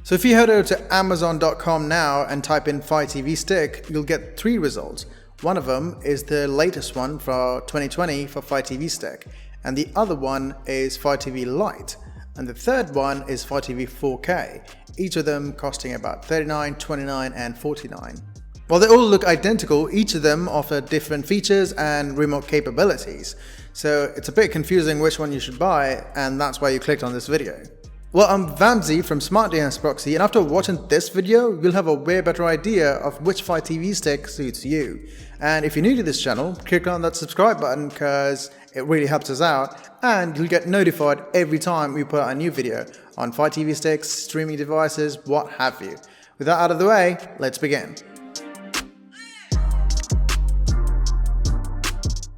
So if you head over to Amazon.com now and type in Fire TV Stick, you'll get 3 results. One of them is the latest one for 2020 for Fire TV Stick, and the other one is Fire TV Lite, and the third one is Fire TV 4K, each of them costing about $39, $29 and $49. While they all look identical, each of them offer different features and remote capabilities, so it's a bit confusing which one you should buy, and that's why you clicked on this video. Well, I'm Vamsi from SmartDNS Proxy, and after watching this video, you'll have a way better idea of which Fire TV Stick suits you. And if you're new to this channel, click on that subscribe button because it really helps us out, and you'll get notified every time we put out a new video on Fire TV Sticks, streaming devices, what have you. With that out of the way, let's begin.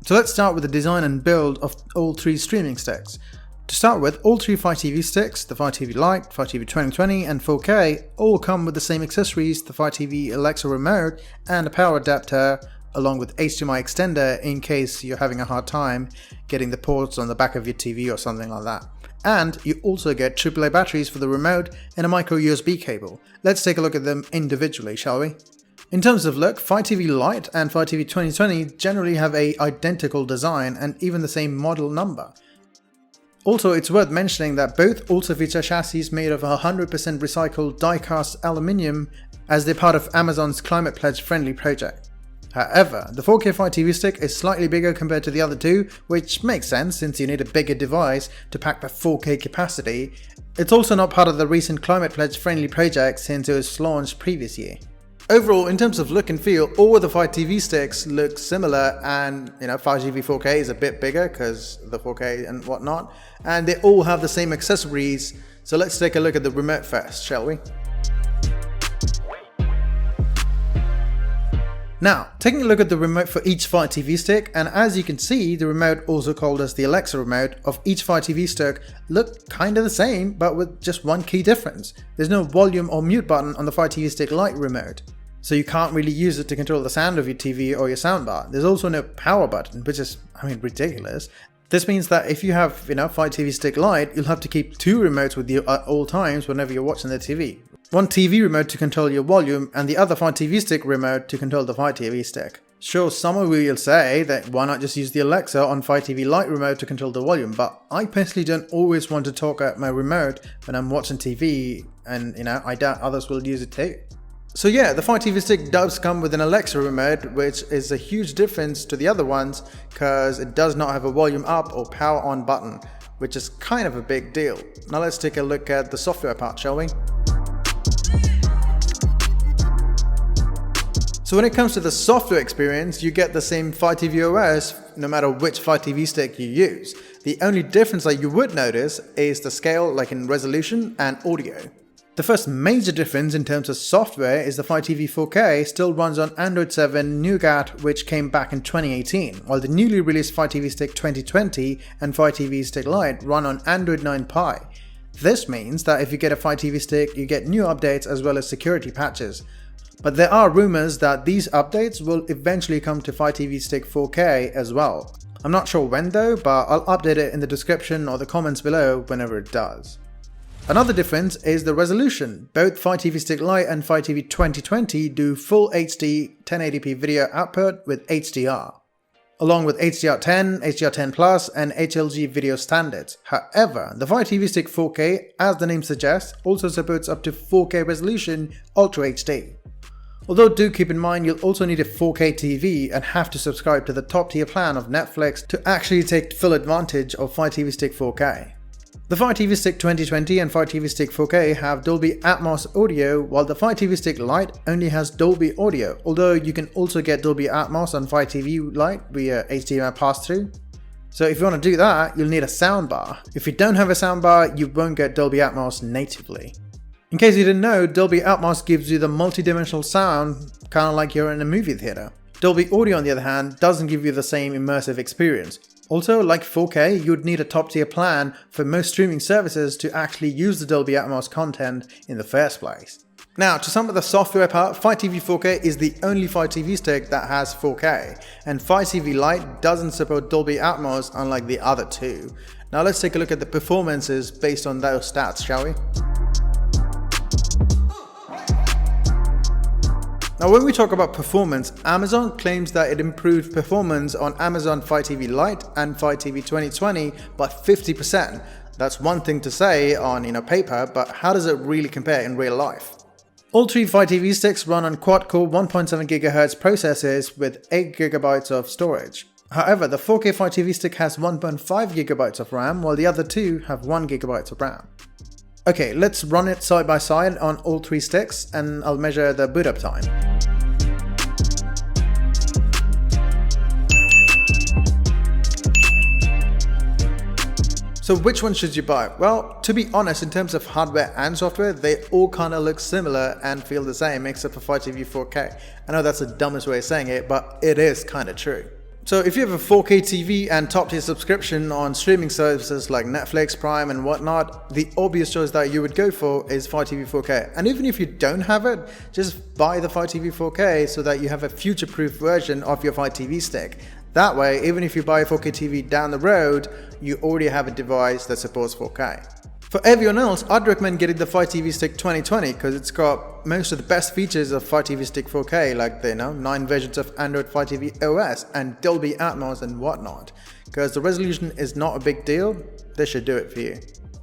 So let's start with the design and build of all 3 streaming sticks. To start with, all 3 Fire TV sticks, the Fire TV Lite, Fire TV 2020 and 4K, all come with the same accessories, the Fire TV Alexa remote and a power adapter, along with HDMI extender in case you're having a hard time getting the ports on the back of your TV or something like that. And you also get AAA batteries for the remote and a micro USB cable. Let's take a look at them individually, shall we? In terms of look, Fire TV Lite and Fire TV 2020 generally have an identical design and even the same model number. Also, it's worth mentioning that both also feature chassis made of 100% recycled die-cast aluminium as they're part of Amazon's Climate Pledge Friendly project. However, the 4K Fire TV Stick is slightly bigger compared to the other 2, which makes sense since you need a bigger device to pack the 4K capacity. It's also not part of the recent Climate Pledge Friendly project since it was launched previous year. Overall, in terms of look and feel, all of the Fire TV sticks look similar, and Fire TV 4K is a bit bigger because the 4K and whatnot, and they all have the same accessories. So let's take a look at the remote first, shall we? Now, taking a look at the remote for each Fire TV stick, and as you can see, the remote, also called as the Alexa remote, of each Fire TV stick look kind of the same, but with just one key difference. There's no volume or mute button on the Fire TV Stick Lite remote, so you can't really use it to control the sound of your TV or your soundbar. There's also no power button, which is, ridiculous. This means that if you have, Fire TV Stick Lite, you'll have to keep 2 remotes with you at all times whenever you're watching the TV. One TV remote to control your volume and the other Fire TV Stick remote to control the Fire TV Stick. Sure, some of you will say that why not just use the Alexa on Fire TV Lite remote to control the volume, but I personally don't always want to talk at my remote when I'm watching TV, and I doubt others will use it too. So yeah, the Fire TV Stick does come with an Alexa remote, which is a huge difference to the other ones because it does not have a volume up or power on button, which is kind of a big deal. Now let's take a look at the software part, shall we? So when it comes to the software experience, you get the same Fire TV OS no matter which Fire TV stick you use. The only difference that you would notice is the scale, like in resolution and audio. The first major difference in terms of software is the Fire TV 4K still runs on Android 7 Nougat, which came back in 2018, while the newly released Fire TV Stick 2020 and Fire TV Stick Lite run on Android 9 Pie. This means that if you get a Fire TV Stick, you get new updates as well as security patches. But there are rumors that these updates will eventually come to Fire TV Stick 4K as well. I'm not sure when though, but I'll update it in the description or the comments below whenever it does. Another difference is the resolution. Both Fire TV Stick Lite and Fire TV 2020 do full HD 1080p video output with HDR, along with HDR10, HDR10 Plus and HLG video standards. However, the Fire TV Stick 4K, as the name suggests, also supports up to 4K resolution Ultra HD. Although do keep in mind you'll also need a 4K TV and have to subscribe to the top tier plan of Netflix to actually take full advantage of Fire TV Stick 4K. The Fire TV Stick 2020 and Fire TV Stick 4K have Dolby Atmos audio, while the Fire TV Stick Lite only has Dolby audio, although you can also get Dolby Atmos on Fire TV Lite via HDMI pass-through. So if you want to do that, you'll need a soundbar. If you don't have a soundbar, you won't get Dolby Atmos natively. In case you didn't know, Dolby Atmos gives you the multi-dimensional sound, kind of like you're in a movie theater. Dolby Audio on the other hand doesn't give you the same immersive experience. Also, like 4K, you'd need a top tier plan for most streaming services to actually use the Dolby Atmos content in the first place. Now, to sum up the software part, Fire TV 4K is the only Fire TV stick that has 4K, and Fire TV Lite doesn't support Dolby Atmos unlike the other two. Now let's take a look at the performances based on those stats, shall we? Now, when we talk about performance, Amazon claims that it improved performance on Amazon Fire TV Lite and Fire TV 2020 by 50%. That's one thing to say on paper, but how does it really compare in real life? All three Fire TV sticks run on quad-core 1.7 GHz processors with 8 GB of storage. However, the 4K Fire TV stick has 1.5 GB of RAM, while the other two have 1 GB of RAM. Okay, let's run it side by side on all three sticks, and I'll measure the boot up time. So which one should you buy? Well, to be honest, in terms of hardware and software, they all kind of look similar and feel the same, except for Fire TV 4K. I know that's the dumbest way of saying it, but it is kind of true. So if you have a 4K TV and top tier subscription on streaming services like Netflix, Prime and whatnot, the obvious choice that you would go for is Fire TV 4K. And even if you don't have it, just buy the Fire TV 4K so that you have a future-proof version of your Fire TV stick. That way, even if you buy a 4K TV down the road, you already have a device that supports 4K. For everyone else, I'd recommend getting the Fire TV Stick 2020 because it's got most of the best features of Fire TV Stick 4K, like the 9 versions of Android Fire TV OS and Dolby Atmos and whatnot. Because the resolution is not a big deal, this should do it for you.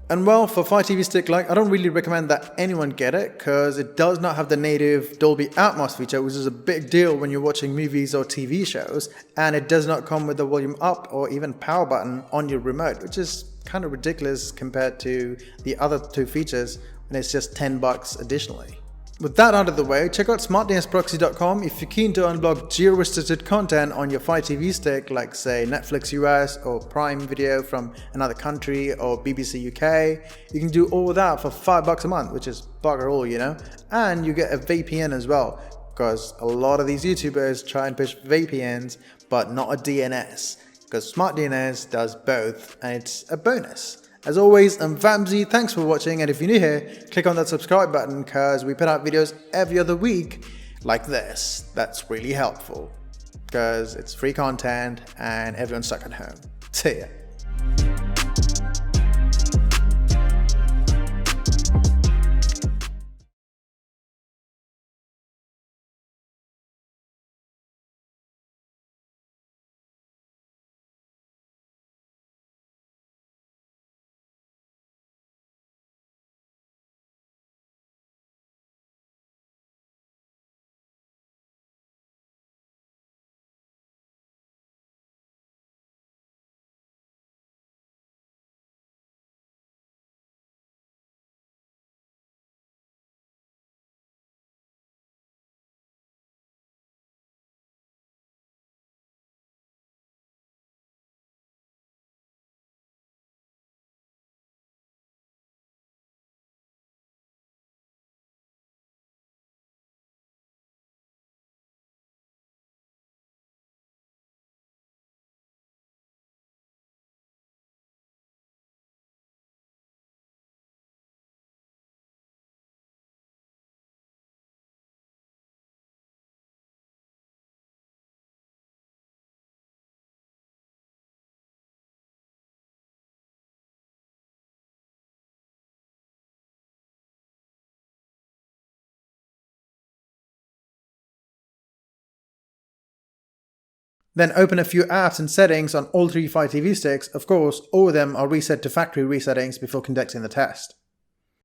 And well, for Fire TV Stick Lite, I don't really recommend that anyone get it because it does not have the native Dolby Atmos feature, which is a big deal when you're watching movies or TV shows, and it does not come with the volume up or even power button on your remote, which is kind of ridiculous compared to the other two features when it's just $10 additionally. With that out of the way, check out smartdnsproxy.com if you're keen to unblock geo-restricted content on your Fire TV stick, like say Netflix US or Prime Video from another country or BBC UK. You can do all of that for $5 a month, which is bugger all, and you get a VPN as well, because a lot of these YouTubers try and push VPNs, but not a DNS, because SmartDNS does both, and it's a bonus. As always, I'm Vamsy, thanks for watching, and if you're new here, click on that subscribe button because we put out videos every other week like this. That's really helpful because it's free content and everyone's stuck at home. See ya. Then open a few apps and settings on all three Fire TV sticks. Of course, all of them are reset to factory resettings before conducting the test.